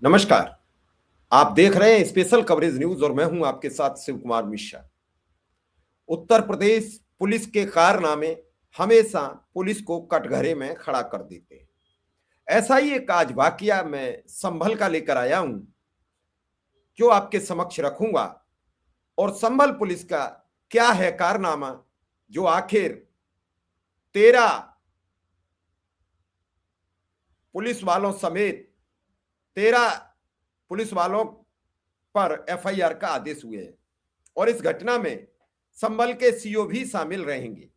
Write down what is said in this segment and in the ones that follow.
नमस्कार। आप देख रहे हैं स्पेशल कवरेज न्यूज और मैं हूं आपके साथ शिव कुमार मिश्रा। उत्तर प्रदेश पुलिस के कारनामे हमेशा पुलिस को कटघरे में खड़ा कर देते हैं। ऐसा ही एक आज वाकया मैं संभल का लेकर आया हूं, जो आपके समक्ष रखूंगा। और संभल पुलिस का क्या है कारनामा, जो आखिर 13 पुलिस वालों समेत 13 पुलिस वालों पर एफआईआर का आदेश हुए हैं। और इस घटना में संभल के सीओ भी शामिल रहेंगे,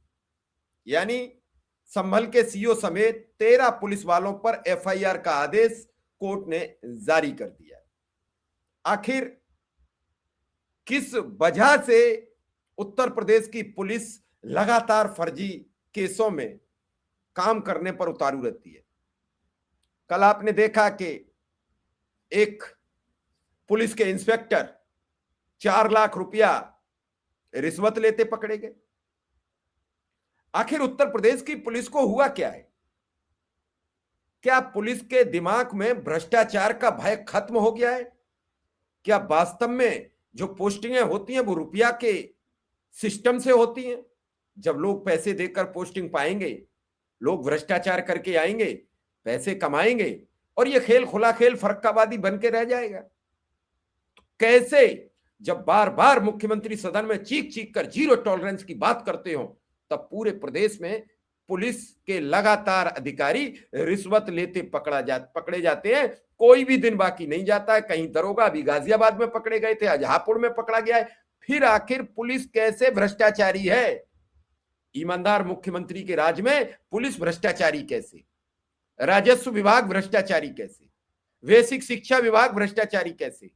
यानी संभल के सीओ समेत 13 पुलिस वालों पर एफआईआर का आदेश कोर्ट ने जारी कर दिया। आखिर किस वजह से उत्तर प्रदेश की पुलिस लगातार फर्जी केसों में काम करने पर उतारू रहती है? कल आपने देखा कि एक पुलिस के इंस्पेक्टर 4 लाख रुपया रिश्वत लेते पकड़े गए। आखिर उत्तर प्रदेश की पुलिस को हुआ क्या है? क्या पुलिस के दिमाग में भ्रष्टाचार का भय खत्म हो गया है? क्या वास्तव में जो पोस्टिंगें होती हैं वो रुपया के सिस्टम से होती हैं? जब लोग पैसे देकर पोस्टिंग पाएंगे, लोग भ्रष्टाचार करके आएंगे, पैसे कमाएंगे और ये खेल खुला खेल फरक्कावादी बन के रह जाएगा। तो कैसे, जब बार बार मुख्यमंत्री सदन में चीख चीख कर जीरो टॉलरेंस की बात करते हो, तब पूरे प्रदेश में पुलिस के लगातार अधिकारी रिश्वत लेते पकड़े जाते हैं। कोई भी दिन बाकी नहीं जाता है। कहीं दरोगा अभी गाजियाबाद में पकड़े गए थे, आज हापुड़ में पकड़ा गया है। फिर आखिर पुलिस कैसे भ्रष्टाचारी है? ईमानदार मुख्यमंत्री के राज में पुलिस भ्रष्टाचारी कैसे? राजस्व विभाग भ्रष्टाचारी कैसे? बेसिक शिक्षा विभाग भ्रष्टाचारी कैसे?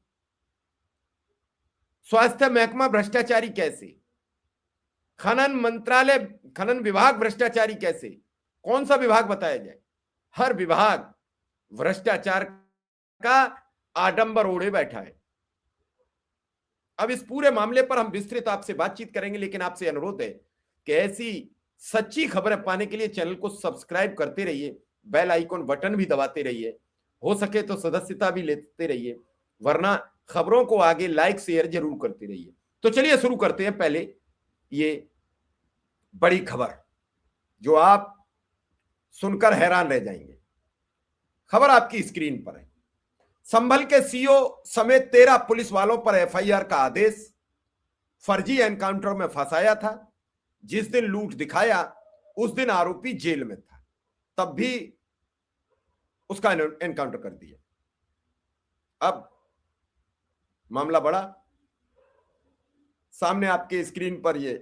स्वास्थ्य महकमा भ्रष्टाचारी कैसे? खनन मंत्रालय, खनन विभाग भ्रष्टाचारी कैसे? कौन सा विभाग बताया जाए? हर विभाग भ्रष्टाचार का आडंबर ओढ़े बैठा है। अब इस पूरे मामले पर हम विस्तृत आपसे बातचीत करेंगे, लेकिन आपसे अनुरोध है कि ऐसी सच्ची खबरें पाने के लिए चैनल को सब्सक्राइब करते रहिए, बेल आइकॉन बटन भी दबाते रहिए, हो सके तो सदस्यता भी लेते रहिए, वरना खबरों को आगे लाइक शेयर जरूर करते रहिए। तो चलिए शुरू करते हैं। पहले ये बड़ी खबर जो आप सुनकर हैरान रह जाएंगे। खबर आपकी स्क्रीन पर है। संभल के सीओ समेत 13 पुलिस वालों पर एफआईआर का आदेश। फर्जी एनकाउंटर में फंसाया था। जिस दिन लूट दिखाया उस दिन आरोपी जेल में था, तब भी उसका एनकाउंटर कर दिया। अब मामला बड़ा। सामने आपके स्क्रीन पर ये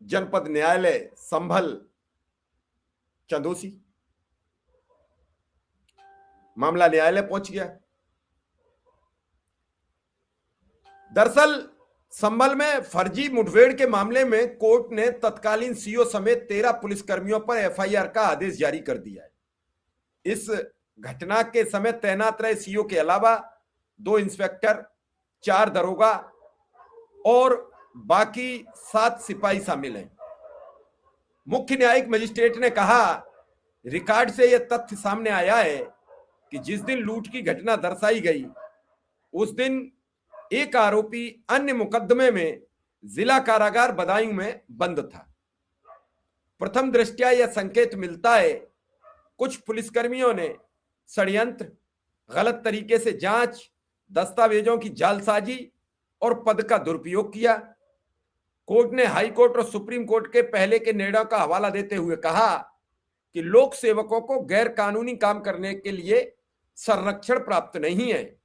जनपद न्यायालय संभल चंदोसी, मामला न्यायालय पहुंच गया। दरअसल संभल में फर्जी मुठभेड़ के मामले में कोर्ट ने तत्कालीन सीओ समेत 13 पुलिसकर्मियों पर एफआईआर का आदेश जारी कर दिया है। इस घटना के समय तैनात रहे सीओ के अलावा 2 इंस्पेक्टर, 4 दरोगा और बाकी 7 सिपाही शामिल हैं। मुख्य न्यायिक मजिस्ट्रेट ने कहा, रिकॉर्ड से यह तथ्य सामने आया है कि जिस दिन लूट की घटना दर्शाई गई उस दिन एक आरोपी अन्य मुकदमे में जिला कारागार बदायूं में बंद था। प्रथम दृष्टया यह संकेत मिलता है कुछ पुलिसकर्मियों ने षड्यंत्र, गलत तरीके से जांच, दस्तावेजों की जालसाजी और पद का दुरुपयोग किया। कोर्ट ने हाई कोर्ट और सुप्रीम कोर्ट के पहले के निर्णयों का हवाला देते हुए कहा कि लोक सेवकों को गैर कानूनी काम करने के लिए संरक्षण प्राप्त नहीं है।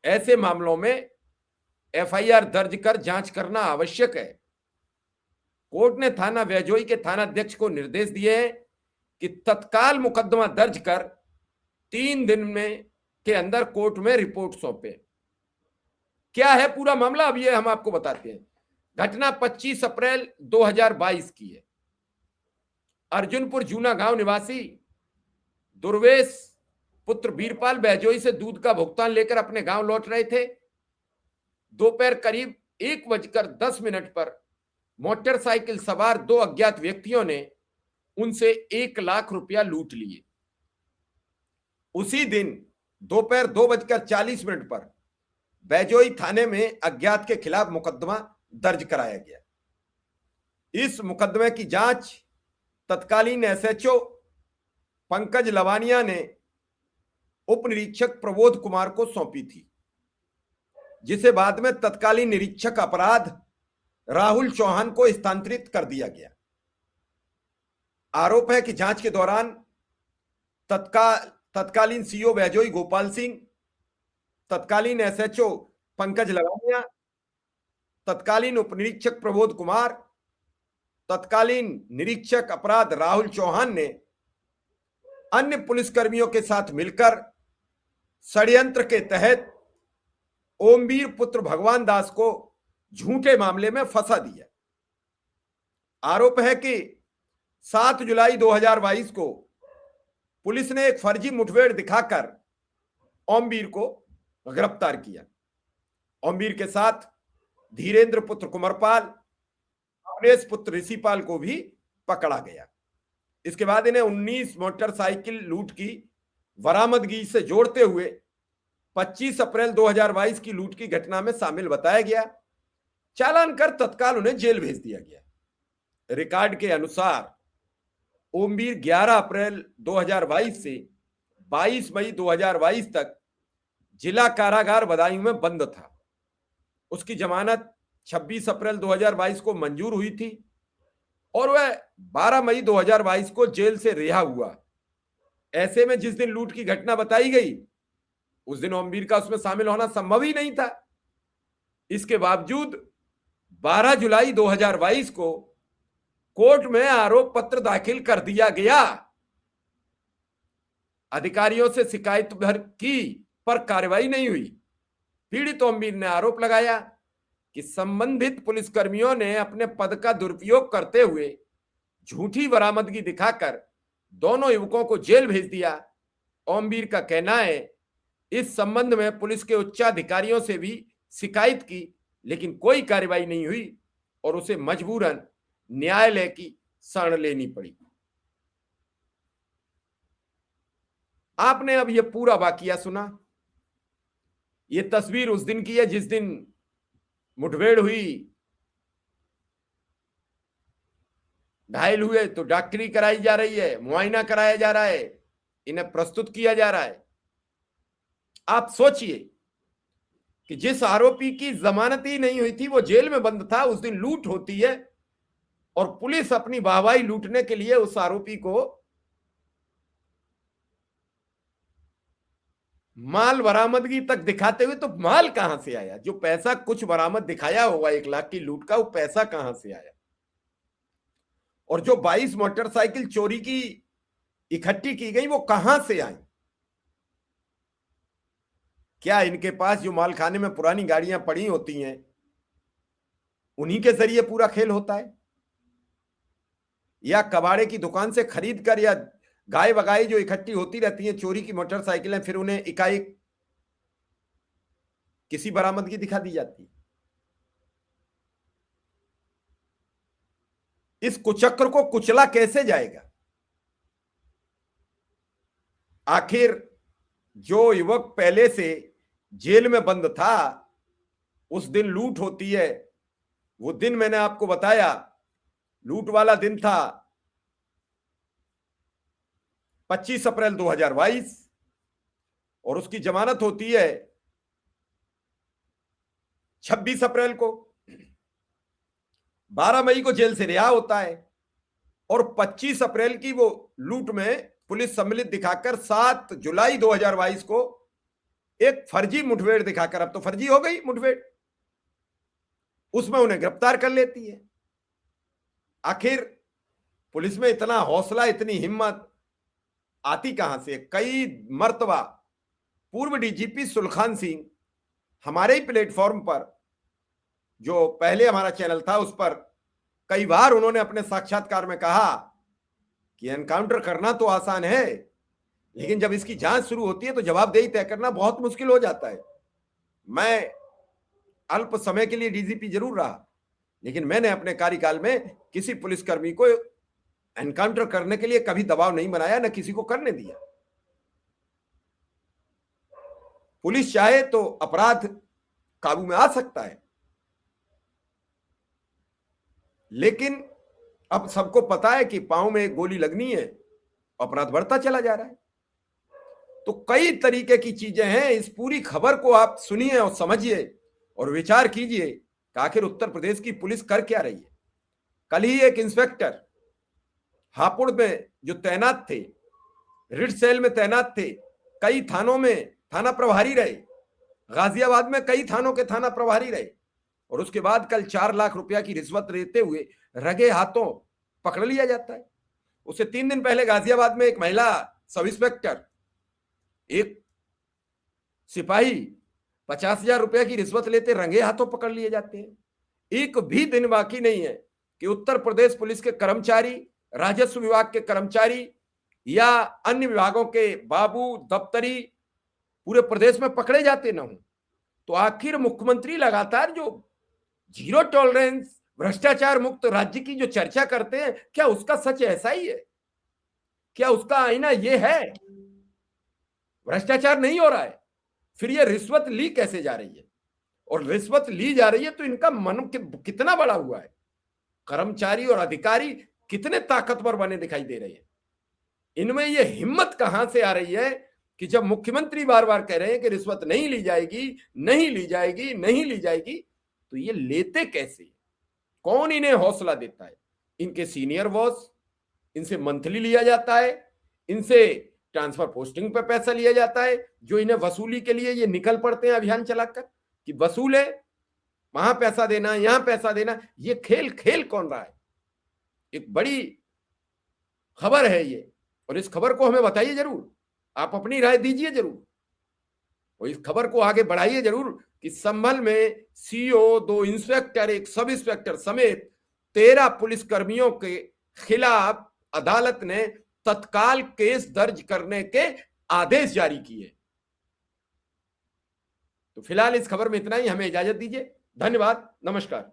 ऐसे मामलों में एफआईआर दर्ज कर जांच करना आवश्यक है। कोर्ट ने थाना वैजोई के थानाध्यक्ष को निर्देश दिए हैं कि तत्काल मुकदमा दर्ज कर 3 दिन में के अंदर कोर्ट में रिपोर्ट सौंपे। क्या है पूरा मामला, अब ये हम आपको बताते हैं। घटना 25 अप्रैल 2022 की है। अर्जुनपुर जूना गांव निवासी दुर्वेश पुत्र वीरपाल बहजोई से दूध का भुगतान लेकर अपने गांव लौट रहे थे। दोपहर करीब 1:10 पर मोटरसाइकिल सवार 2 अज्ञात व्यक्तियों ने उनसे 1 लाख रुपया लूट लिए। उसी दिन दोपहर 2:40 पर बैजोई थाने में अज्ञात के खिलाफ मुकदमा दर्ज कराया गया। इस मुकदमे की जांच तत्कालीन एसएचओ पंकज लवानिया ने उप निरीक्षक प्रबोध कुमार को सौंपी थी, जिसे बाद में तत्कालीन निरीक्षक अपराध राहुल चौहान को स्थानांतरित कर दिया गया। आरोप है कि जांच के दौरान तत्कालीन सीओ बैजोई गोपाल सिंह, तत्कालीन एसएचओ पंकज लवानिया, तत्कालीन उप निरीक्षक प्रबोध कुमार, तत्कालीन निरीक्षक अपराध राहुल चौहान ने अन्य पुलिसकर्मियों के साथ मिलकर षड्यंत्र के तहत ओमवीर पुत्र भगवान दास को झूठे मामले में फंसा दिया। आरोप है कि 7 जुलाई 2022 को पुलिस ने एक फर्जी मुठभेड़ दिखाकर ओमवीर को गिरफ्तार किया। ओमवीर के साथ धीरेन्द्र पुत्र कुंवरपाल, अवनेश पुत्र ऋषिपाल को भी पकड़ा गया। इसके बाद इन्हें 19 मोटरसाइकिल लूट की बरामदगी से जोड़ते हुए 25 अप्रैल 2022 की लूट की घटना में शामिल बताया गया। चालान कर तत्काल उन्हें जेल भेज दिया गया। रिकॉर्ड के अनुसार ओमवीर 11 अप्रैल 2022 से 22 मई 2022 तक जिला कारागार बदायूं में बंद था। उसकी जमानत 26 अप्रैल 2022 को मंजूर हुई थी और वह 12 मई 2022 को जेल से रिहा हुआ। ऐसे में जिस दिन लूट की घटना बताई गई उस दिन ओमवीर का उसमें शामिल होना संभव ही नहीं था। इसके बावजूद 12 जुलाई 2022 को कोर्ट में आरोप पत्र दाखिल कर दिया गया। अधिकारियों से शिकायत भर की पर कार्रवाई नहीं हुई। पीड़ित ओमवीर ने आरोप लगाया कि संबंधित पुलिसकर्मियों ने अपने पद का दुरुपयोग करते हुए झूठी बरामदगी दिखाकर दोनों युवकों को जेल भेज दिया। ओमवीर का कहना है इस संबंध में पुलिस के उच्चाधिकारियों से भी शिकायत की, लेकिन कोई कार्रवाई नहीं हुई और उसे मजबूरन न्यायालय की शरण लेनी पड़ी। आपने अब यह पूरा वाकया सुना। यह तस्वीर उस दिन की है जिस दिन मुठभेड़ हुई। घायल हुए तो डॉक्टरी कराई जा रही है, मुआयना कराया जा रहा है, इन्हें प्रस्तुत किया जा रहा है। आप सोचिए कि जिस आरोपी की जमानत ही नहीं हुई थी, वो जेल में बंद था, उस दिन लूट होती है और पुलिस अपनी वाहवाही लूटने के लिए उस आरोपी को माल बरामदगी तक दिखाते हुए, तो माल कहां से आया? जो पैसा कुछ बरामद दिखाया होगा 1 लाख की लूट का, वो पैसा कहां से आया? और जो 22 मोटरसाइकिल चोरी की इकट्ठी की गई वो कहां से आई? क्या इनके पास जो माल खाने में पुरानी गाड़ियां पड़ी होती हैं उन्हीं के जरिए पूरा खेल होता है, या कबाड़े की दुकान से खरीद कर, या गाय बगाई जो इकट्ठी होती रहती हैं चोरी की मोटरसाइकिलें, फिर उन्हें इकाएक किसी बरामदगी दिखा दी जाती है? इस कुचक्र को कुचला कैसे जाएगा? आखिर जो युवक पहले से जेल में बंद था, उस दिन लूट होती है। वो दिन मैंने आपको बताया, लूट वाला दिन था 25 अप्रैल 2022 और उसकी जमानत होती है 26 अप्रैल को। 12 मई को जेल से रिहा होता है और 25 अप्रैल की वो लूट में पुलिस सम्मिलित दिखाकर 7 जुलाई 2022 को एक फर्जी मुठभेड़ दिखाकर, अब तो फर्जी हो गई मुठभेड़, उसमें उन्हें गिरफ्तार कर लेती है। आखिर पुलिस में इतना हौसला, इतनी हिम्मत आती कहां से? कई मर्तबा पूर्व डीजीपी सुलखान सिंह हमारे ही प्लेटफॉर्म पर, जो पहले हमारा चैनल था, उस पर कई बार उन्होंने अपने साक्षात्कार में कहा कि एनकाउंटर करना तो आसान है, लेकिन जब इसकी जांच शुरू होती है तो जवाबदेही तय करना बहुत मुश्किल हो जाता है। मैं अल्प समय के लिए डीजीपी जरूर रहा, लेकिन मैंने अपने कार्यकाल में किसी पुलिसकर्मी को एनकाउंटर करने के लिए कभी दबाव नहीं बनाया, न किसी को करने दिया। पुलिस चाहे तो अपराध काबू में आ सकता है, लेकिन अब सबको पता है कि पांव में एक गोली लगनी है, अपराध बढ़ता चला जा रहा है। तो कई तरीके की चीजें हैं। इस पूरी खबर को आप सुनिए और समझिए और विचार कीजिए कि आखिर उत्तर प्रदेश की पुलिस कर क्या रही है। कल ही एक इंस्पेक्टर हापुड़ में जो तैनात थे, रिट सेल में तैनात थे, कई थानों में थाना प्रभारी रहे, गाजियाबाद में कई थानों के थाना प्रभारी रहे, और उसके बाद कल 4 लाख रुपया की रिश्वत लेते हुए रगे हाथों पकड़ लिया जाता है। उससे 3 दिन पहले गाजियाबाद में एक महिला सब इंस्पेक्टर, एक सिपाही 50,000 रुपया की रिश्वत लेते रंगे हाथों पकड़ लिए जाते हैं। एक भी दिन बाकी नहीं है कि उत्तर प्रदेश पुलिस के कर्मचारी, राजस्व विभाग के कर्मचारी या अन्य विभागों के बाबू, दफ्तरी पूरे प्रदेश में पकड़े जाते न हो। तो आखिर मुख्यमंत्री लगातार जो जीरो टॉलरेंस, भ्रष्टाचार मुक्त राज्य की जो चर्चा करते हैं, क्या उसका सच ऐसा ही है? क्या उसका आईना ये है? भ्रष्टाचार नहीं हो रहा है, फिर ये रिश्वत ली कैसे जा रही है? और रिश्वत ली जा रही है तो इनका मन कितना बड़ा हुआ है? कर्मचारी और अधिकारी कितने ताकतवर बने दिखाई दे रहे हैं। इनमें ये हिम्मत कहां से आ रही है कि जब मुख्यमंत्री बार बार कह रहे हैं कि रिश्वत नहीं ली जाएगी, नहीं ली जाएगी, नहीं ली जाएगी, तो ये लेते कैसे? कौन इन्हें हौसला देता है? इनके सीनियर बॉस, इनसे मंथली लिया जाता है, इनसे ट्रांसफर पोस्टिंग पे पैसा लिया जाता है, जो इन्हें वसूली के लिए ये निकल पड़ते हैं अभियान चलाकर कि वसूले, वहां पैसा देना, यहां पैसा देना। ये खेल खेल कौन रहा है? एक बड़ी खबर है ये, और इस खबर को हमें बताइए जरूर, आप अपनी राय दीजिए जरूर, और इस खबर को आगे बढ़ाइए जरूर कि संभल में सीओ, 2 इंस्पेक्टर, एक सब इंस्पेक्टर समेत 13 पुलिसकर्मियों के खिलाफ अदालत ने तत्काल केस दर्ज करने के आदेश जारी किए। तो फिलहाल इस खबर में इतना ही, हमें इजाजत दीजिए। धन्यवाद, नमस्कार।